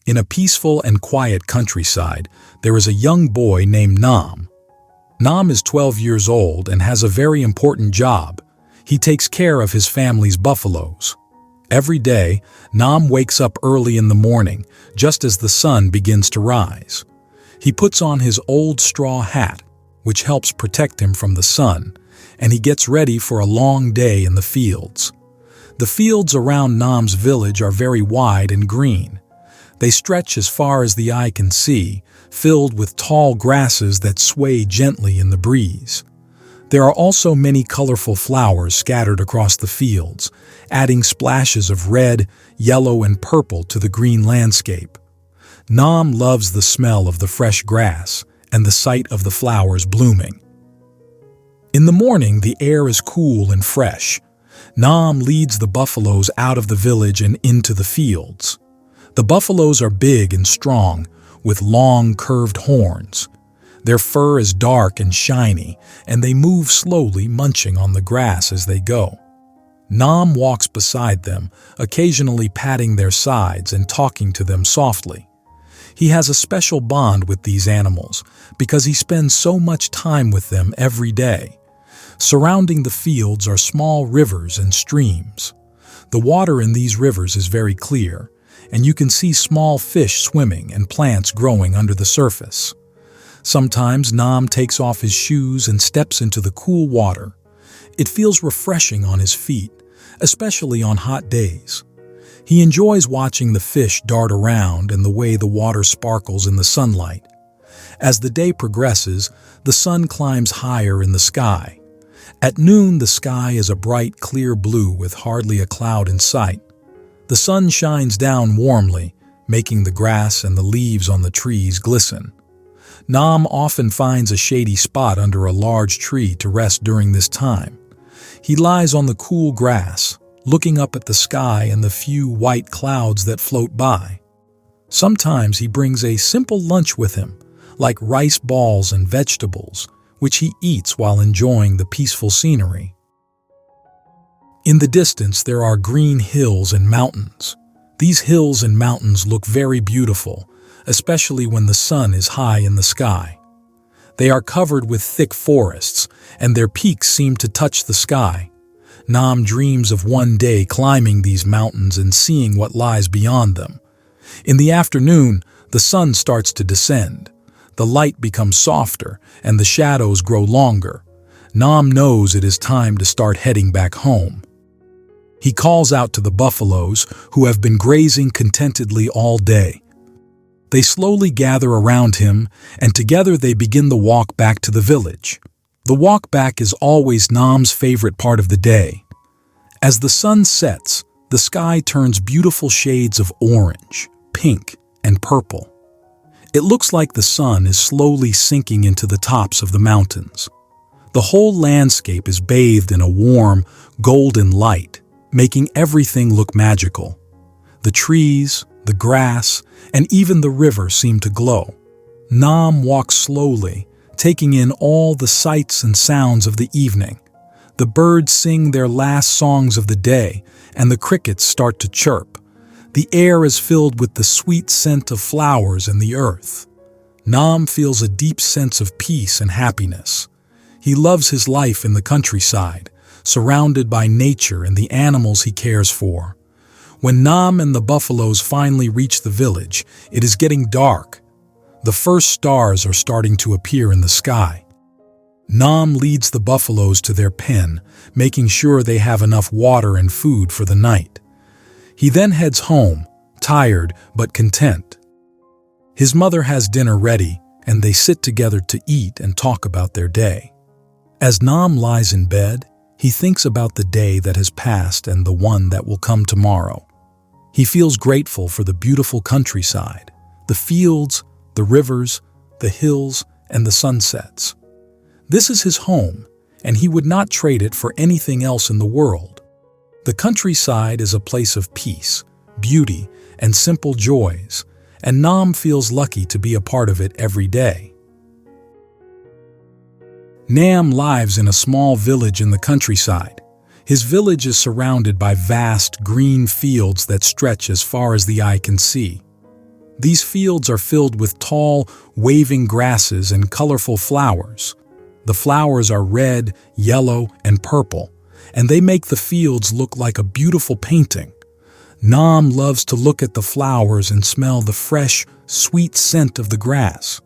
In a peaceful and quiet countryside, there is a young boy named Nam. Nam is 12 years old and has a very important job. He takes care of his family's buffaloes. Every day, Nam wakes up early in the morning, just as the sun begins to rise. He puts on his old straw hat, which helps protect him from the sun, and he gets ready for a long day in the fields. The fields around Nam's village are very wide and green. They stretch as far as the eye can see, filled with tall grasses that sway gently in the breeze. There are also many colorful flowers scattered across the fields, adding splashes of red, yellow, and purple to the green landscape. Nam loves the smell of the fresh grass and the sight of the flowers blooming. In the morning, the air is cool and fresh. Nam leads the buffaloes out of the village and into the fields. The buffaloes are big and strong, with long, curved horns. Their fur is dark and shiny, and they move slowly, munching on the grass as they go. Nam walks beside them, occasionally patting their sides and talking to them softly. He has a special bond with these animals because he spends so much time with them every day. Surrounding the fields are small rivers and streams. The water in these rivers is very clear, and you can see small fish swimming and plants growing under the surface. Sometimes Nam takes off his shoes and steps into the cool water. It feels refreshing on his feet, especially on hot days. He enjoys watching the fish dart around and the way the water sparkles in the sunlight. As the day progresses, the sun climbs higher in the sky. At noon, the sky is a bright, clear blue with hardly a cloud in sight. The sun shines down warmly, making the grass and the leaves on the trees glisten. Nam often finds a shady spot under a large tree to rest during this time. He lies on the cool grass, looking up at the sky and the few white clouds that float by. Sometimes he brings a simple lunch with him, like rice balls and vegetables, which he eats while enjoying the peaceful scenery. In the distance, there are green hills and mountains. These hills and mountains look very beautiful, especially when the sun is high in the sky. They are covered with thick forests, and their peaks seem to touch the sky. Nam dreams of one day climbing these mountains and seeing what lies beyond them. In the afternoon, the sun starts to descend. The light becomes softer, and the shadows grow longer. Nam knows it is time to start heading back home. He calls out to the buffaloes, who have been grazing contentedly all day. They slowly gather around him, and together they begin the walk back to the village. The walk back is always Nam's favorite part of the day. As the sun sets, the sky turns beautiful shades of orange, pink, and purple. It looks like the sun is slowly sinking into the tops of the mountains. The whole landscape is bathed in a warm, golden light, making everything look magical. The trees, the grass, and even the river seem to glow. Nam walks slowly, taking in all the sights and sounds of the evening. The birds sing their last songs of the day, and the crickets start to chirp. The air is filled with the sweet scent of flowers and the earth. Nam feels a deep sense of peace and happiness. He loves his life in the countryside, surrounded by nature and the animals he cares for. When Nam and the buffaloes finally reach the village, it is getting dark. The first stars are starting to appear in the sky. Nam leads the buffaloes to their pen, making sure they have enough water and food for the night. He then heads home, tired but content. His mother has dinner ready, and they sit together to eat and talk about their day. As Nam lies in bed, he thinks about the day that has passed and the one that will come tomorrow. He feels grateful for the beautiful countryside, the fields, the rivers, the hills, and the sunsets. This is his home, and he would not trade it for anything else in the world. The countryside is a place of peace, beauty, and simple joys, and Nam feels lucky to be a part of it every day. Nam lives in a small village in the countryside. His village is surrounded by vast green fields that stretch as far as the eye can see. These fields are filled with tall, waving grasses and colorful flowers. The flowers are red, yellow, and purple, and they make the fields look like a beautiful painting. Nam loves to look at the flowers and smell the fresh, sweet scent of the grass.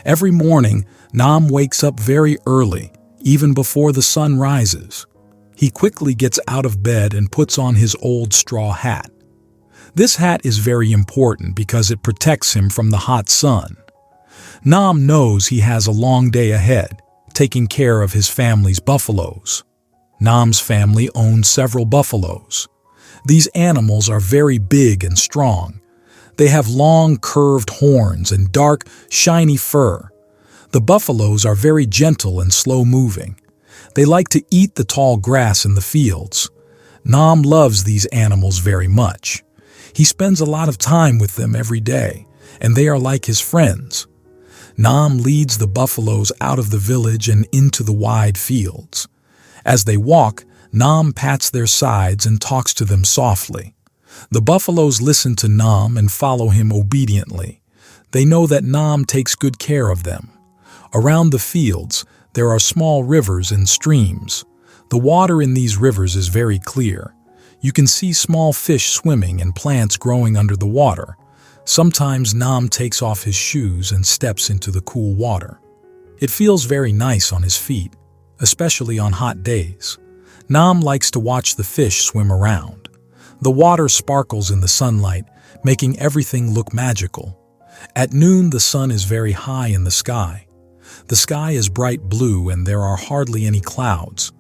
Every morning, Nam wakes up very early, even before the sun rises. He quickly gets out of bed and puts on his old straw hat. This hat is very important because it protects him from the hot sun. Nam knows he has a long day ahead, taking care of his family's buffaloes. Nam's family owns several buffaloes. These animals are very big and strong. They have long, curved horns and dark, shiny fur. The buffaloes are very gentle and slow-moving. They like to eat the tall grass in the fields. Nam loves these animals very much. He spends a lot of time with them every day, and they are like his friends. Nam leads the buffaloes out of the village and into the wide fields. As they walk, Nam pats their sides and talks to them softly. The buffaloes listen to Nam and follow him obediently. They know that Nam takes good care of them. Around the fields, there are small rivers and streams. The water in these rivers is very clear. You can see small fish swimming and plants growing under the water. Sometimes Nam takes off his shoes and steps into the cool water. It feels very nice on his feet, especially on hot days. Nam likes to watch the fish swim around. The water sparkles in the sunlight, making everything look magical. At noon, the sun is very high in the sky. The sky is bright blue and there are hardly any clouds.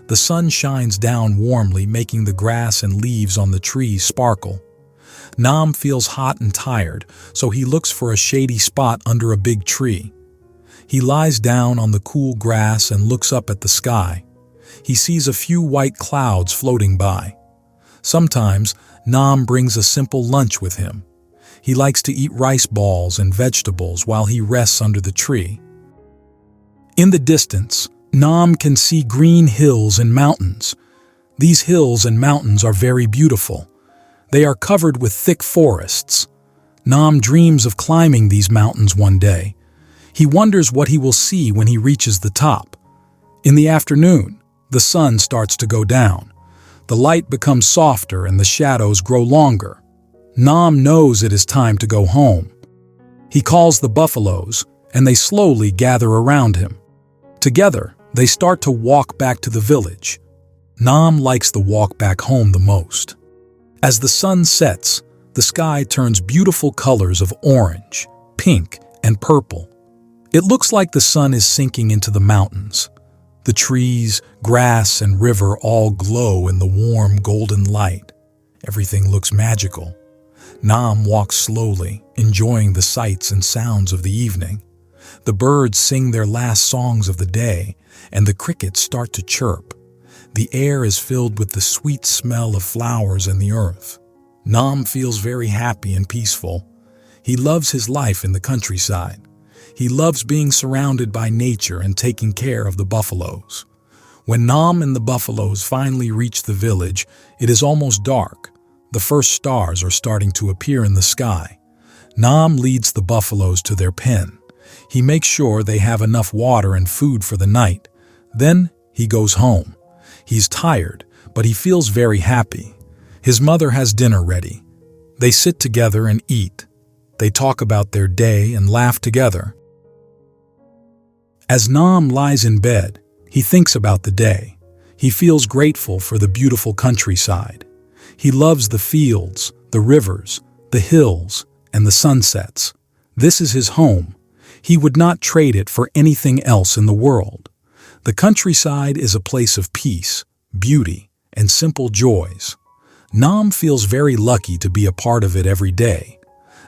The sun shines down warmly, making the grass and leaves on the trees sparkle. Nam feels hot and tired, so he looks for a shady spot under a big tree. He lies down on the cool grass and looks up at the sky. He sees a few white clouds floating by. Sometimes, Nam brings a simple lunch with him. He likes to eat rice balls and vegetables while he rests under the tree. In the distance, Nam can see green hills and mountains. These hills and mountains are very beautiful. They are covered with thick forests. Nam dreams of climbing these mountains one day. He wonders what he will see when he reaches the top. In the afternoon, the sun starts to go down. The light becomes softer and the shadows grow longer. Nam knows it is time to go home. He calls the buffaloes, and they slowly gather around him. Together, they start to walk back to the village. Nam likes the walk back home the most. As the sun sets, the sky turns beautiful colors of orange, pink, and purple. It looks like the sun is sinking into the mountains. The trees, grass, and river all glow in the warm golden light. Everything looks magical. Nam walks slowly, enjoying the sights and sounds of the evening. The birds sing their last songs of the day, and the crickets start to chirp. The air is filled with the sweet smell of flowers and the earth. Nam feels very happy and peaceful. He loves his life in the countryside. He loves being surrounded by nature and taking care of the buffaloes. When Nam and the buffaloes finally reach the village, it is almost dark. The first stars are starting to appear in the sky. Nam leads the buffaloes to their pen. He makes sure they have enough water and food for the night. Then he goes home. He's tired, but he feels very happy. His mother has dinner ready. They sit together and eat. They talk about their day and laugh together. As Nam lies in bed, he thinks about the day. He feels grateful for the beautiful countryside. He loves the fields, the rivers, the hills, and the sunsets. This is his home. He would not trade it for anything else in the world. The countryside is a place of peace, beauty, and simple joys. Nam feels very lucky to be a part of it every day.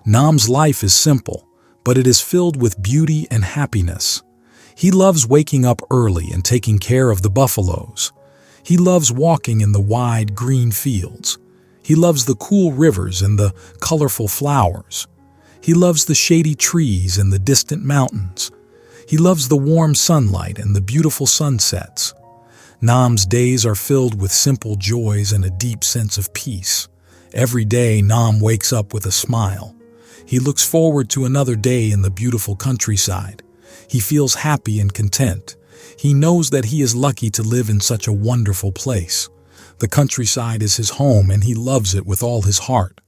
Nam's life is simple, but it is filled with beauty and happiness. He loves waking up early and taking care of the buffaloes. He loves walking in the wide green fields. He loves the cool rivers and the colorful flowers. He loves the shady trees and the distant mountains. He loves the warm sunlight and the beautiful sunsets. Nam's days are filled with simple joys and a deep sense of peace. Every day, Nam wakes up with a smile. He looks forward to another day in the beautiful countryside. He feels happy and content. He knows that he is lucky to live in such a wonderful place. The countryside is his home and he loves it with all his heart.